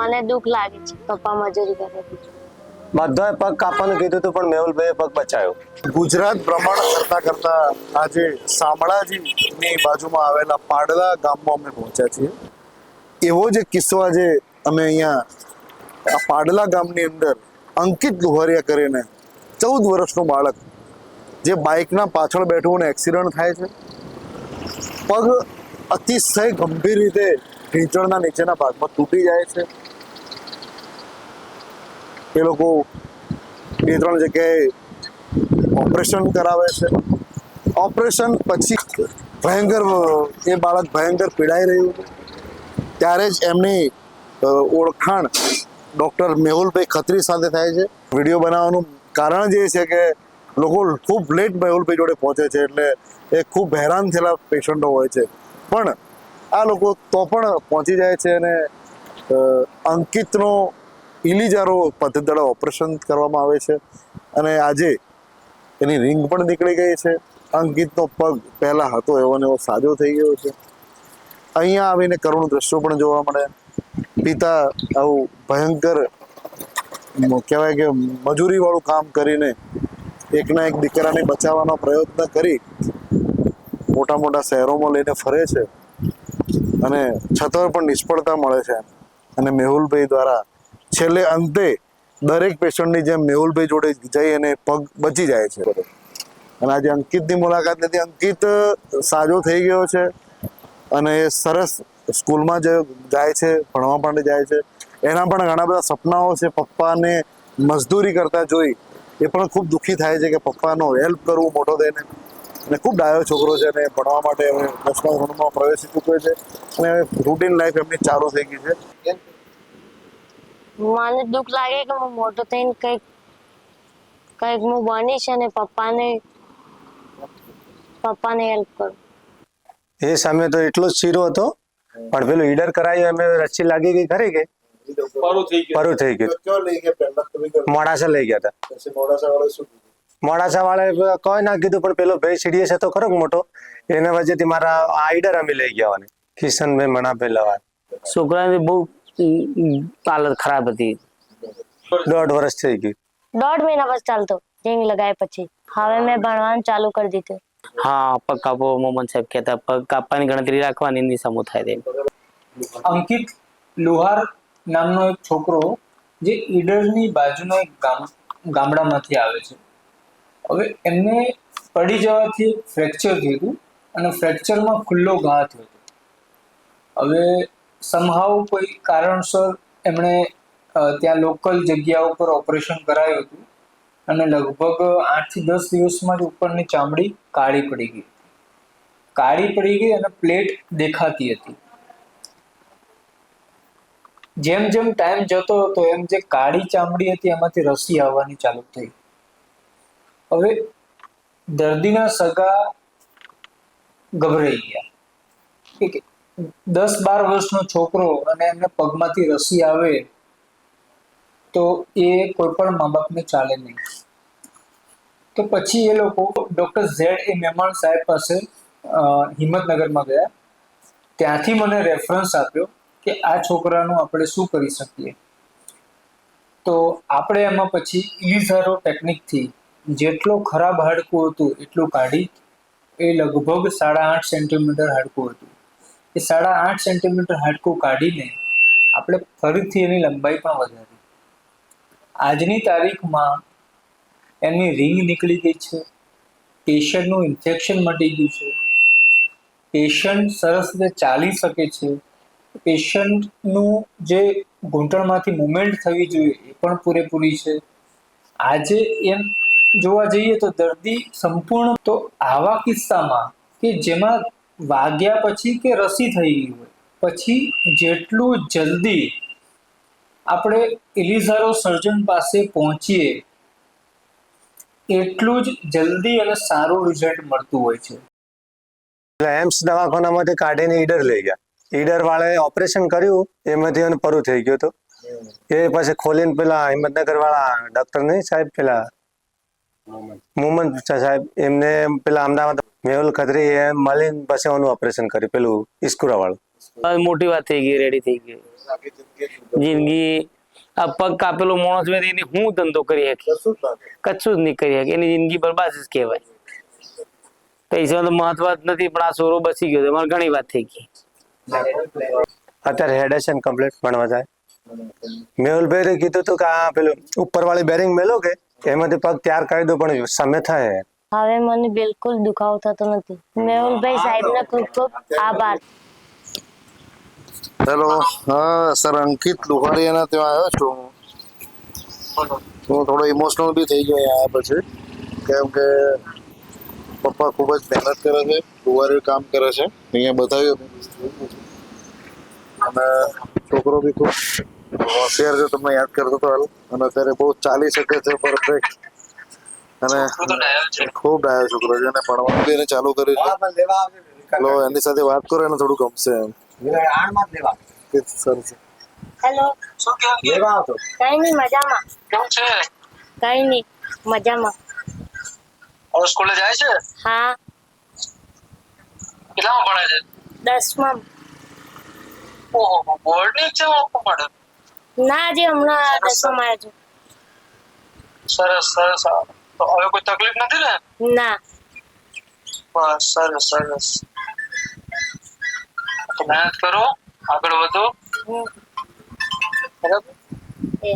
મને દુઃખ લાગે છે, પપ્પા મજૂરી કરે છે. બધાએ પગ કાપવાનું કીધું હતું પણ મેહુલભાઈએ પગ બચાવ્યો. ગુજરાત ભ્રમણ કરતા કરતા આજે શામળાજીની બાજુમાં આવેલા પાડલા ગામમાં અમે પહોંચ્યા છીએ. એવો જ એક કિસ્સો આજે અમે અહીંયા આ પાડલા ગામની અંદર અંકિત લુહારિયા કરીને 14 વર્ષનું બાળક જે બાઇકના પાછળ બેઠું અને એક્સિડન્ટ થાય છે. પગ અતિશય ગંભીર રીતે ઢીંચણના નીચેના ભાગમાં તૂટી જાય છે. એ લોકો 2-3 જગ્યાએ ઓપરેશન કરાવે છે. ઓપરેશન પછી એ બાળક ભયંકર પીડાઈ રહ્યું છે. ત્યારે જ એમની ઓળખાણ ડૉક્ટર મેહુલભાઈ ખત્રી સાથે થાય છે. વિડીયો બનાવવાનું કારણ જે છે કે લોકો ખૂબ લેટ મેહુલભાઈ જોડે પહોંચે છે, એટલે એ ખૂબ હેરાન થયેલા પેશન્ટો હોય છે. પણ આ લોકો તો પણ પહોંચી જાય છે અને અંકિતનો ઇલીજારો પદ્ધતિ દ્વારા ઓપરેશન કરવામાં આવે છે અને આજે એની રિંગ પણ નીકળી ગઈ છે. અંકિતનો પગ પહેલાં હતો એવો ને એવો સાજો થઈ ગયો છે. અહીંયા આવીને કરુણ દ્રશ્યો પણ જોવા મળે. પિતા આવું ભયંકર કહેવાય કે મજૂરીવાળું કામ કરીને એકના એક દીકરાને બચાવવાનો પ્રયત્ન કરી મોટા મોટા શહેરોમાં લઈને ફરે છે અને છતાં પણ નિષ્ફળતા મળે છે. અને મેહુલભાઈ દ્વારા છેલ્લે અંતે દરેક પેશન્ટની જેમ મેહુલભાઈ જોડે જઈ અને પગ બચી જાય છે. અને આજે અંકિતની મુલાકાત લીધી. અંકિત સાજો થઈ ગયો છે અને એ સરસ સ્કૂલમાં જાય છે, ભણવા માટે જાય છે. એના પણ ઘણા બધા સપનાઓ છે. પપ્પાને મજદૂરી કરતા જોઈ એ પણ ખૂબ દુઃખી થાય છે કે પપ્પાનો હેલ્પ કરવું મોટો થઈને. અને ખૂબ ડાયો છોકરો છે અને ભણવા માટે હવે 10મા ધોરણમાં પ્રવેશી ચૂક્યો છે અને રૂટીન લાઈફ એમની ચાલુ થઈ ગઈ છે. મને દુઃખ લાગે કે હું મોટો થઈને કંઈક હું બનીશ અને પપ્પાને હેલ્પ કરું. એ સમય તો એટલો જ ચીરો હતો પણ પેલું ઈડર કરાયું અમે રસ્સી લાગી ગઈ ખરી કે પરું થઈ ગયું. મોડાસા લઈ ગયા હતા. મોડાસા વાળા કોઈ ના કીધું પણ પેલો ભાઈ સિરિયસ હતો ખરો મોટો, એના વચ્ચેથી મારા આ ઈડર અમે લઈ ગયા. કિશનભાઈ મણા પેલા છોકરાની બહુ હાલત ખરાબ હતી. 1.5 વર્ષ થઈ ગયું. 1.5 મહિના બસ ચાલતો રિંગ લગાવ્યા પછી. હવે મેં ભણવાનું ચાલુ કરી દીધું. હા, પગ કાપો મોહમ્મદ સાહેબ કહેતા, પગ કાપવાની ગણતરી રાખવાની, એની સમૂહ થાય તેમ. અંકિત લુહાર નામનો એક છોકરો જે ઈડરની બાજુના એક ગામડામાંથી આવે છે. હવે એમને પડી જવાથી ફ્રેક્ચર થયું હતું અને ફ્રેક્ચરમાં ખુલ્લો ઘા થયો હતો. હવે સમહાવ કોઈ કારણસર એમણે ત્યાં લોકલ જગ્યા ઉપર ઓપરેશન કરાયું હતું અને લગભગ 8 થી 10 દિવસમાં જ ઉપરની ચામડી કાળી પડી ગઈ અને પ્લેટ દેખાતી હતી. જેમ જેમ ટાઈમ જતો હતો એમ જે કાળી ચામડી હતી એમાંથી રસી આવવાની ચાલુ થઈ. હવે દર્દીના સગા ગભરાઈ ગયા કે 10-12 વર્ષનો છોકરો અને એમને પગમાંથી રસી આવે તો એ કોઈ પણ મા બાપને ચાલે નહીં. તો પછી એ લોકો ડૉક્ટર Z.A. મેમણ સાહેબ પાસે હિંમતનગરમાં ગયા. ત્યાંથી મને રેફરન્સ આપ્યો કે આ છોકરાનું આપણે શું કરી શકીએ. તો આપણે એમાં પછી ઇલિઝારો ટેકનિકથી જેટલો ખરાબ હાડકું હતું એટલું કાઢી, એ લગભગ 8.5 સેન્ટીમીટર હાડકું હતું. એ 8.5 સેન્ટીમીટર હાડકું કાઢીને આપણે ફરીથી એની લંબાઈ પણ વધારી. આજની તારીખમાં એની રિંગ નીકળી ગઈ છે. પેશન્ટનું ઇન્ફેક્શન મટી ગયું છે. પેશન્ટ સરસ રીતે ચાલી શકે છે. પેશન્ટનું જે ઘૂંટણમાંથી મુવમેન્ટ થવી જોઈએ એ પણ પૂરેપૂરી છે. આજે એમ જોવા જઈએ તો દર્દી સંપૂર્ણ. તો આવા કિસ્સામાં કે જેમાં વાગ્યા પછી કે રસી થઈ ગઈ હોય પછી જેટલું જલ્દી આપણે ઇલિઝારો સર્જન પાસે પહોંચીએ એટલું જ જલ્દી અને સારું રિઝલ્ટ મળતું હોય છે. એમ્સ દવાખાનામાંથી કાઢીને ઈડર લઈ ગયા. ઈડર વાળાએ ઓપરેશન કર્યું, એમાંથી એને પરું થઈ ગયું હતું. એ પછી ખોલીને પેલા હિંમતનગર વાળા ડોક્ટર નહીં સાહેબ, પેલા મોહમ્મદ સાહેબ, એમને પેલા અમદાવાદ મેહુલ ખત્રી એ મળીને પછી એનું ઓપરેશન કર્યું, પેલું ઇસ્કુરા વાળું. મોટી વાત થઈ ગઈ, રેડી થઈ ગઈ. જિંદગી આ પગ કાપેલો માણસ હોય એની હું ધંધો કરી શકે? કશું જ નહીં કરી શકે. એની જિંદગી બરબાદ જ કહેવાય. પૈસા તો મહત્વ જ નથી, પણ આ સોરો બચી ગયો. મારે ઘણી વાત થઈ ગઈ. અત્યારે હેડ છે ને કમ્પ્લીટ ભણવા જાય. મેહુલભાઈ કીધું હતું કે આ પેલું ઉપર વાળી બેરિંગ મેલો કે એમાંથી પગ તૈયાર કરી દો, પણ સમય થાય. હવે મને બિલકુલ દુખાવો થતો નથી. મેહુલભાઈ સાહેબનો ખૂબ ખૂબ આભાર. હેલો, હા સર, અંકિત લુહારિયાના ત્યાં આવ્યો છું હું થોડો ઇમોશનલ બી થઈ ગયો અહીંયા આવ્યા પછી, કેમ કે પપ્પા ખૂબ જ મહેનત કરે છે, લુહારી કામ કરે છે અહીંયા બતાવ્યું. અને છોકરો બી ખૂબ હોશિયાર છે, તમને યાદ કરતો હતો હાલ. અને અત્યારે બહુ ચાલી શકે છે પરફેક્ટ. અને ખૂબ ડાયો છોકરો છે, અને ભણવાનું બી એને ચાલુ કર્યું છે. લો એની સાથે વાત કરો, એને થોડું ગમશે એમ. સર હેલો, કઈ નહીં, મજામાં. કેવું છે? કઈ નહીં, મજામાં. હવે સ્કૂલે જાય છે? હા, કેટલામાં ભણે છે? 10માં. ઓહો, બોર્ડની એક્ઝામ આપવા પડે? ના, આજે હમણાં 10માં આવ્યો છું. સરસ સરસ. તો હવે કોઈ તકલીફ નથી ને? ના. બસ, સરસ સરસ. તો મહેનત કરો, આગળ વધો. હમ. બરાબર. એ